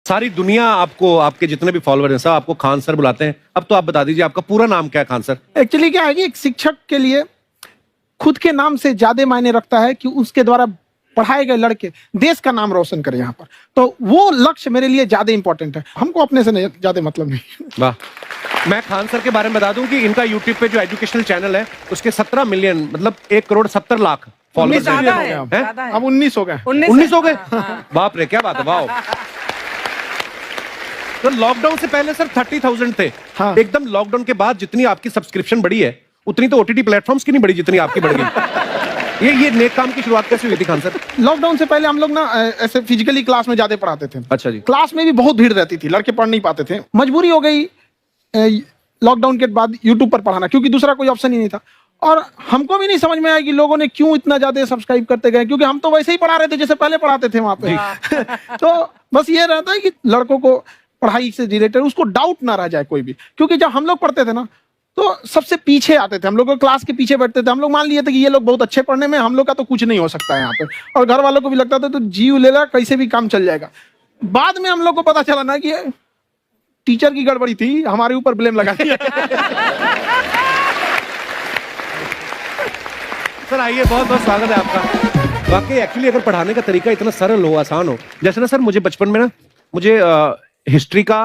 सारी दुनिया आपको, आपके जितने भी फॉलोअर हैं सब आपको खान सर बुलाते हैं। अब तो आप बता दीजिए आपका पूरा नाम क्या है खान सर? एक्चुअली क्या है कि एक शिक्षक के लिए खुद के नाम से ज्यादा मायने रखता है कि उसके द्वारा पढ़ाए गए लड़के देश का नाम रोशन करें यहाँ पर, तो वो लक्ष्य मेरे लिए ज्यादा इंपॉर्टेंट है। हमको अपने से नहीं ज्यादा मतलब नहीं। वाह। मैं खान सर के बारे में बता दूं कि इनका यूट्यूब पे जो एजुकेशनल चैनल है उसके 17 मिलियन मतलब 1,70,00,000 फॉलोअर्स ज्यादा हैं। है, हैं? ज्यादा है। अब 19 हो गए। 19 हो गए? बाप रे, क्या बात है, वाह। तो लॉकडाउन से पहले सर 30,000 थे। हाँ। एकदम लॉकडाउन के बाद जितनी आपकी सब्सक्रिप्शन बढ़ी है उतनी तो ओटीटी प्लेटफॉर्म्स की नहीं बढ़ी जितनी आपकी बढ़ गई। ये नेक काम की शुरुआत कैसे हुई थी खान सर? लॉकडाउन से पहले हम लोग ना ऐसे फिजिकली क्लास में ज्यादा पढ़ाते थे। अच्छा जी। क्लास में भी बहुत भीड़ रहती थी, लड़के पढ़ नहीं पाते थे। मजबूरी हो गई लॉकडाउन के बाद यूट्यूब पर पढ़ाना, क्योंकि दूसरा कोई ऑप्शन ही नहीं था। और हमको भी नहीं समझ में आया कि लोगों ने क्यों इतना ज्यादा सब्सक्राइब करते गए, क्योंकि हम तो वैसे ही पढ़ा रहे थे जैसे पहले पढ़ाते थे वहां पे। तो बस ये रहता है कि लड़कों को पढ़ाई से रिलेटेड उसको डाउट ना रह जाए कोई भी, क्योंकि जब हम लोग पढ़ते थे ना तो सबसे पीछे आते थे, हम लोग क्लास के पीछे बैठते थे। हम लोग मान लिए थे कि ये लोग बहुत अच्छे पढ़ने में, हम लोग का तो कुछ नहीं हो सकता है यहाँ पे। और घर वालों को भी लगता था तो जीव ले ला, कैसे भी काम चल जाएगा। बाद में हम लोग को पता चला ना कि टीचर की गड़बड़ी थी, हमारे ऊपर ब्लेम लगा दिया। सर आइए, बहुत बहुत स्वागत है आपका। वाकई एक्चुअली अगर पढ़ाने का तरीका इतना सरल हो, आसान हो, जैसे ना सर मुझे बचपन में ना मुझे हिस्ट्री का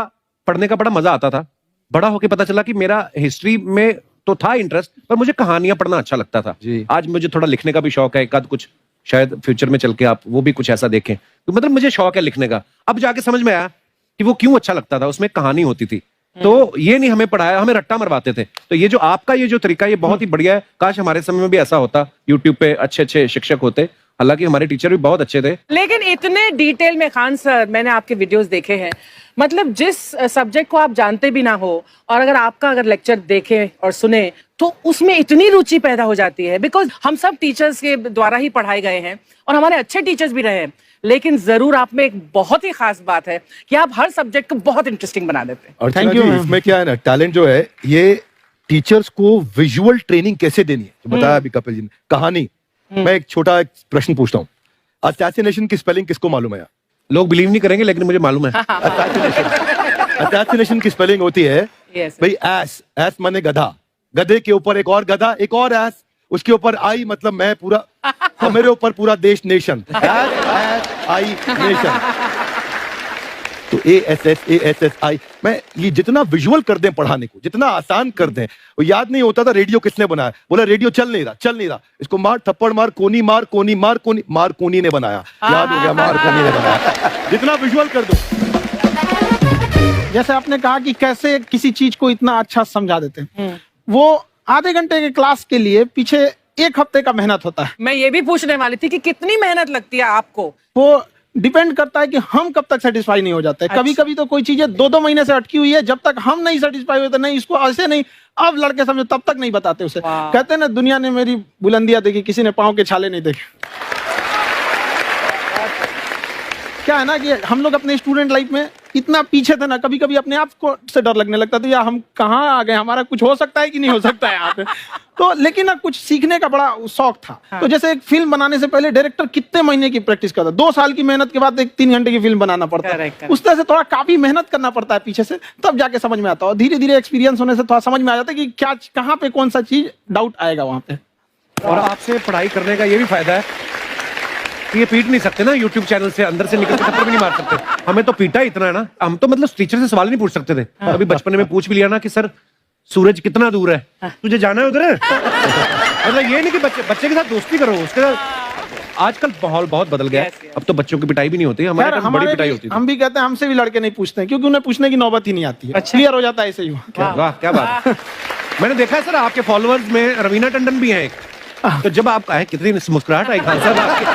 पढ़ने का बड़ा मजा आता था। बड़ा होके पता चला कि मेरा हिस्ट्री में तो था इंटरेस्ट, पर मुझे कहानियां पढ़ना अच्छा लगता था। आज मुझे थोड़ा लिखने का भी शौक है, एक आध कुछ शायद फ्यूचर में चल के आप वो भी कुछ ऐसा देखें। तो मतलब मुझे शौक है लिखने का। अब जाके समझ में आया कि वो क्यों अच्छा लगता था, उसमें कहानी होती थी। तो ये नहीं हमें पढ़ाया, हमें रट्टा मरवाते थे। तो ये जो आपका ये जो तरीका ये बहुत ही बढ़िया है। काश हमारे समय में भी ऐसा होता, यूट्यूब पे अच्छे अच्छे शिक्षक होते। हालांकि हमारे टीचर भी बहुत अच्छे थे। लेकिन इतने डिटेल में खान सर, मैंने आपके वीडियोस देखे हैं, मतलब जिस सब्जेक्ट को आप जानते भी ना हो और अगर लेक्चर देखें और सुने तो उसमें इतनी रुचि पैदा हो जाती है। बिकॉज हम सब टीचर्स के द्वारा ही पढ़ाए गए हैं और हमारे अच्छे टीचर्स भी रहे हैं, लेकिन जरूर आप में एक बहुत ही खास बात है कि आप हर सब्जेक्ट को बहुत इंटरेस्टिंग बना देते हैं। और Thank you, ma'am. इसमें क्या है ना, टैलेंट जो है ये टीचर्स को विजुअल ट्रेनिंग कैसे देनी है, जो बताया अभी कपिल जी ने। कहानी, मैं एक छोटा एक प्रश्न पूछता हूँ। असैसिनेशन की स्पेलिंग किसको मालूम है? लोग बिलीव नहीं करेंगे लेकिन मुझे मालूम है। असैसिनेशन की स्पेलिंग होती है Yes. भाई एस, एस माने गधा, गधे के ऊपर एक और गधा, एक और एस, उसके ऊपर आई मतलब मैं पूरा, और मेरे ऊपर पूरा देश, नेशन। S I nation. तो ASSASSI मैं ये जितना विजुअल कर दें पढ़ाने को, जितना आसान कर दें। वो याद नहीं होता था रेडियो किसने बनाया, बोला रेडियो चल नहीं रहा, इसको मार थप्पड़ मार, कोनी मार, कोनी मार, कोनी मार, कोनी ने बनाया। याद हो गया, मार कोनी ने बनाया। जितना विजुअल कर दो। जैसे आपने कहा कि कैसे किसी चीज को इतना अच्छा समझा देते हैं, वो आधे घंटे के क्लास के लिए पीछे 1 हफ्ते का मेहनत होता है। मैं ये भी पूछने वाली थी कि कितनी मेहनत लगती है आपको। वो डिपेंड करता है कि हम कब तक सेटिस्फाई नहीं हो जाते। कभी कभी तो कोई चीजें 2-2 महीने से अटकी हुई है, जब तक हम नहीं सेटिस्फाई होते, नहीं इसको ऐसे नहीं, अब लड़के समझो, तब तक नहीं बताते उसे। कहते हैं ना, दुनिया ने मेरी बुलंदियां देखी, किसी ने पांव के छाले नहीं देखे। क्या है ना कि हम लोग अपने स्टूडेंट लाइफ में इतना पीछे थे ना, कभी कभी अपने आप को से डर लगने लगता था, यार हम कहाँ आ गए, हमारा कुछ हो सकता है कि नहीं हो सकता है यहाँ पे। तो लेकिन ना कुछ सीखने का बड़ा शौक था। तो जैसे एक फिल्म बनाने से पहले डायरेक्टर कितने महीने की प्रैक्टिस करता है, 2 साल की मेहनत के बाद एक 3 घंटे की फिल्म बनाना पड़ता है। उस तरह से थोड़ा काफी मेहनत करना पड़ता है पीछे से, तब जाके समझ में आता है। और धीरे धीरे एक्सपीरियंस होने से थोड़ा समझ में आ जाता है कि क्या कहाँ पे कौन सा चीज डाउट आएगा वहां पे। और आपसे पढ़ाई करने का ये भी फायदा है कि ये पीट नहीं सकते ना यूट्यूब चैनल से, अंदर से निकल के थप्पड़ भी नहीं मार सकते। हमें तो पीटा इतना है ना, हम तो मतलब टीचर से सवाल नहीं पूछ सकते थे। अभी बचपन में पूछ भी लिया ना कि सर सूरज कितना दूर है, तुझे जाना है उधर। मतलब ये नहीं कि बच्चे के साथ दोस्ती करो, उसके साथ। आजकल माहौल बहुत बदल गया है, अब तो बच्चों की पिटाई भी नहीं होती, हमारे टाइम बड़ी पिटाई होती थी। हम भी कहते हैं, हमसे भी लड़के नहीं पूछते हैं, क्योंकि उन्हें पूछने की नौबत ही नहीं आती है। क्लियर हो जाता है ऐसे ही। वाह क्या बात है। मैंने देखा है सर आपके फॉलोअर्स में रवीना टंडन भी है एक। तो जब आप आए, कितनी मुस्कुराहट आई खान साहब आपके।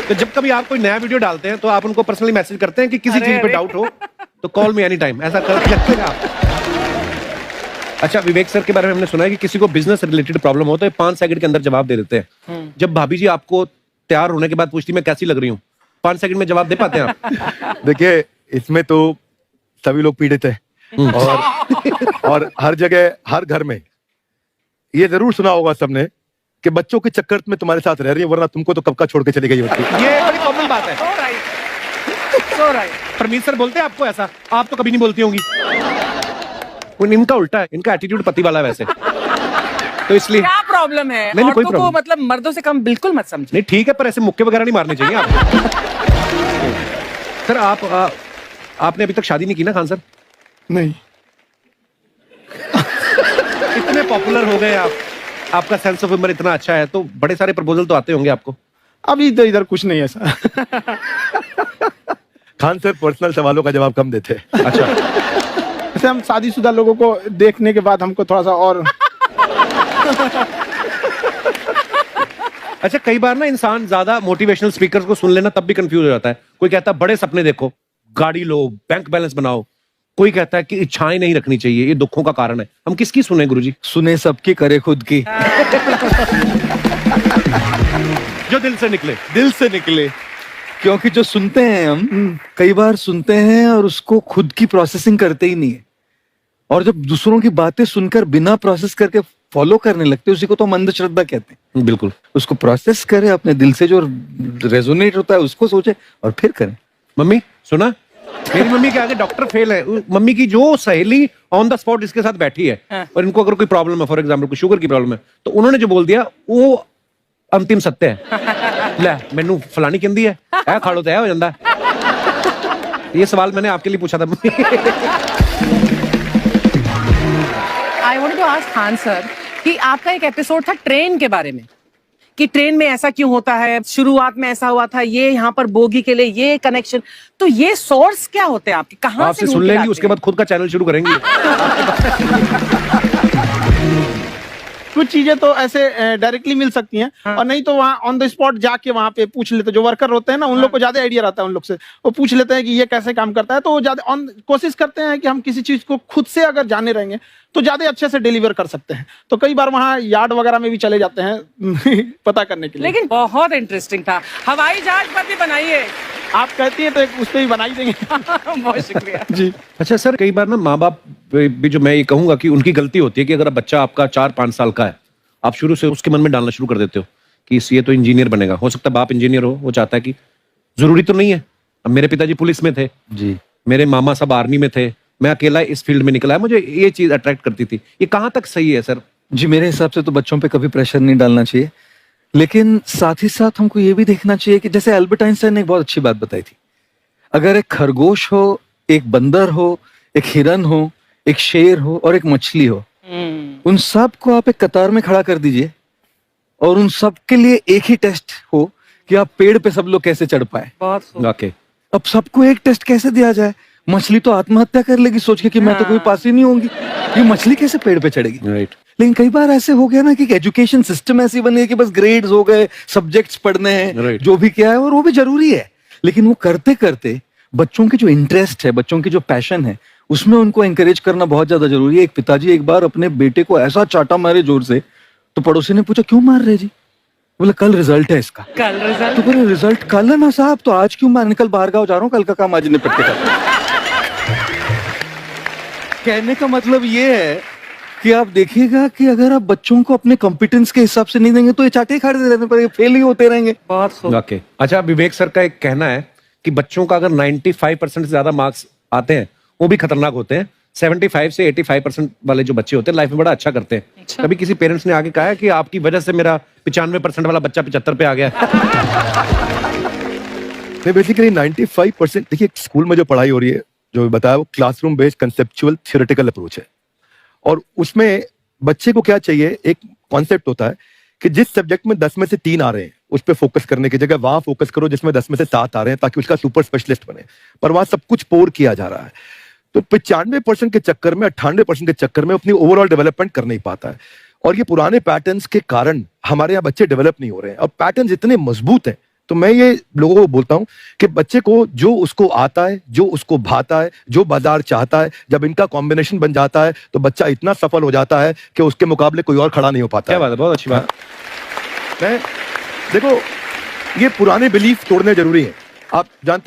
तो जब कभी आप कोई नया वीडियो डालते हैं तो आप उनको पर्सनली मैसेज करते हैं कि किसी चीज पे डाउट हो तो कॉल मी एनी टाइम, ऐसा करते हैं आप? अच्छा, विवेक सर के बारे में हमने सुना है कि किसी को बिजनेस रिलेटेड प्रॉब्लम हो तो 5 सेकंड के अंदर जवाब दे देते हैं। जब भाभी जी आपको तैयार होने के बाद पूछती मैं कैसी लग रही हूँ, 5 सेकंड में जवाब दे पाते हैं आप? देखिए, इसमें तो सभी लोग पीड़ित है, और हर जगह, हर घर में ये जरूर सुना होगा सबने कि बच्चों के चक्कर में तुम्हारे साथ रह रही है, वरना तुमको तो कब का छोड़ के चली गई होती। ये बड़ी कॉमन बात है। सो राइट। परमीत सर बोलते हैं आपको ऐसा? आप तो कभी नहीं बोलती होंगी। इनका उल्टा है, इनका एटीट्यूड पति वाला है वैसे, तो इसलिए। क्या प्रॉब्लम है? नहीं, कोई औरतों को प्रॉब्लम। मतलब मर्दों से कम बिल्कुल मत समझो। नहीं ठीक है, पर ऐसे मुक्के वगैरह नहीं मारने चाहिए आपको। सर आपने अभी तक शादी नहीं की ना खान सर? नहीं। इतने पॉपुलर हो गए आप, आपका सेंस ऑफ ह्यूमर इतना अच्छा है, तो बड़े सारे प्रपोजल तो आते होंगे आपको। अभी तो इधर कुछ नहीं है सर। खान सर पर्सनल सवालों का जवाब कम देते हैं। अच्छा। वैसे हम शादीशुदा लोगों को देखने के बाद हमको थोड़ा सा और अच्छा, कई बार ना इंसान ज्यादा मोटिवेशनल स्पीकर्स को सुन लेना तब भी कंफ्यूज हो जाता है। कोई कहता है बड़े सपने देखो, गाड़ी लो, बैंक बैलेंस बनाओ। कोई कहता है कि इच्छाएं नहीं रखनी चाहिए, ये दुखों का कारण है। हम किसकी सुने गुरुजी? सुने सबकी, करे खुद की। जो दिल से निकले। दिल से निकले। क्योंकि जो सुनते हैं हम कई बार सुनते हैं और उसको खुद की प्रोसेसिंग करते ही नहीं है, और जब दूसरों की बातें सुनकर बिना प्रोसेस करके फॉलो करने लगते हैं, उसी को तो हम अंधश्रद्धा कहते हैं। बिल्कुल। उसको प्रोसेस करें, अपने दिल से जो रेजोनेट होता है उसको सोचे और फिर करें। मम्मी सुना, मेरी मम्मी के आगे डॉक्टर फेल है। मम्मी की जो सहेली ऑन द स्पॉट इसके साथ बैठी है, और इनको अगर कोई प्रॉब्लम है, फॉर एग्जाम्पल कोई शुगर की प्रॉब्लम है, तो उन्होंने जो बोल दिया वो अंतिम सत्य है। ले मैनू फलानी कहंदी है, ऐ खाड़ो तो ऐ हो जांदा। ये सवाल मैंने आपके लिए पूछा था। I want to ask Khan sir कि आपका एक एपिसोड था ट्रेन के बारे में, कि ट्रेन में ऐसा क्यों होता है, शुरुआत में ऐसा हुआ था, ये यहाँ पर बोगी के लिए ये कनेक्शन, तो ये सोर्स क्या होते हैं आपके, कहाँ आपसे से सुन ढूंढ के लेंगी, लाते उसके हैं? बाद खुद का चैनल शुरू करेंगी। कुछ चीजें तो ऐसे डायरेक्टली मिल सकती हैं, और नहीं तो वहाँ ऑन द स्पॉट जाके वहाँ पे पूछ लेते, जो वर्कर होते हैं ना, उन लोग को ज्यादा आइडिया रहता है उन लोग से, वो पूछ लेते हैं कि ये कैसे काम करता है, तो वो ज्यादा कोशिश करते हैं कि हम किसी चीज को खुद से अगर जाने रहेंगे तो ज्यादा अच्छे से डिलीवर कर सकते हैं। तो कई बार वहाँ यार्ड वगैरह में भी चले जाते हैं पता करने के लिए। लेकिन बहुत इंटरेस्टिंग था। हवाई जहाज पर भी बनाइए। आप कहती हैं तो एक उस पर भी बना ही देंगे। बहुत शुक्रिया। जी। अच्छा सर, कई बार ना माँ बाप भी, जो मैं ये कहूंगा कि उनकी गलती होती है कि अगर बच्चा आपका 4-5 साल का है, आप शुरू से उसके मन में डालना शुरू कर देते हो कि ये तो इंजीनियर बनेगा। हो सकता है बाप इंजीनियर हो, वो चाहता है कि जरूरी तो नहीं है। अब मेरे पिताजी पुलिस में थे जी, मेरे मामा सब आर्मी में थे, मैं अकेला इस फील्ड में निकला है, मुझे ये चीज अट्रैक्ट करती थी। ये कहाँ तक सही है सर? जी मेरे हिसाब से तो बच्चों पे कभी प्रेशर नहीं डालना चाहिए, लेकिन साथ ही साथ हमको ये भी देखना चाहिए कि जैसे एल्बर्ट आइंस्टाइन ने एक बहुत अच्छी बात बताई थी, अगर एक खरगोश हो, एक बंदर हो, एक हिरन हो, एक शेर हो और एक मछली हो, उन सब को आप एक कतार में खड़ा कर दीजिए और उन सब के लिए एक ही टेस्ट हो कि आप पेड़ पे सब लोग कैसे चढ़ पाए। बहुत खूब। वाकई। अब सबको एक टेस्ट कैसे दिया जाए? मछली तो आत्महत्या कर लेगी सोच के कि मैं तो कोई पास ही नहीं होंगी, ये मछली कैसे पेड़ पे चढ़ेगी? राइट। लेकिन कई बार ऐसे हो गया ना कि एजुकेशन सिस्टम ऐसी बन गई कि बस ग्रेड्स हो गए, सब्जेक्ट्स पढ़ने हैं, Right. जो भी क्या है, और वो भी जरूरी है, लेकिन वो करते करते बच्चों की जो इंटरेस्ट है, बच्चों की जो पैशन है, उसमें उनको एंकरेज करना बहुत ज्यादा जरूरी है। एक पिताजी एक बार अपने बेटे को ऐसा चाटा मारे जोर से, तो पड़ोसी ने पूछा क्यों मार रहे जी? बोले कल रिजल्ट है इसका। कल तो रिजल्ट। बोले रिजल्ट कल है ना साहब, तो आज क्यों मारने? कल बाहर गाँव जा रहा हूँ, कल का काम आज निपट के करता हूं। कहने का मतलब ये है कि आप देखिएगा कि अगर आप बच्चों को अपने कॉम्पिटेंस के हिसाब से नहीं देंगे तो ये चाटे ही खाते रहने पर फेल ही होते रहेंगे। बहुत खूब। वाकई। अच्छा, विवेक सर का एक कहना है कि बच्चों का अगर 95% से ज्यादा मार्क्स आते हैं वो भी खतरनाक होते हैं। 75 से 85% वाले जो बच्चे होते हैं लाइफ में बड़ा अच्छा करते हैं। अच्छा। कभी किसी पेरेंट्स ने आके कहा है कि आपकी वजह से मेरा 95% वाला बच्चा 75 पे आ गया? नहीं, बेसिकली 95% देखिए स्कूल में जो पढ़ाई हो रही है, जो बताया, वो classroom based conceptual theoretical approach है, और उसमें बच्चे को क्या चाहिए, एक कॉन्सेप्ट होता है कि जिस सब्जेक्ट में 10 में से 3 आ रहे हैं उस पर फोकस करने की जगह वहां फोकस करो जिसमें 10 में से 7 आ रहे हैं, ताकि उसका सुपर स्पेशलिस्ट बने, पर वहां सब कुछ पोर किया जा रहा है। तो 95% के चक्कर में, 98% के चक्कर में अपनी ओवरऑल डेवलपमेंट कर नहीं पाता है, और ये पुराने पैटर्न्स के कारण हमारे यहाँ बच्चे डेवलप नहीं हो रहे हैं। और पैटर्न्स इतने मजबूत हैं, तो मैं ये लोगों को बोलता हूं कि बच्चे को जो उसको आता है, जो उसको भाता है, जो बाजार चाहता है, जब इनका कॉम्बिनेशन बन जाता है तो बच्चा इतना सफल हो जाता है कि उसके मुकाबले कोई और खड़ा नहीं हो पाता। क्या बात है, बहुत अच्छी बात। मैं देखो, ये पुराने बिलीफ तोड़ने जरूरी है। आप जानते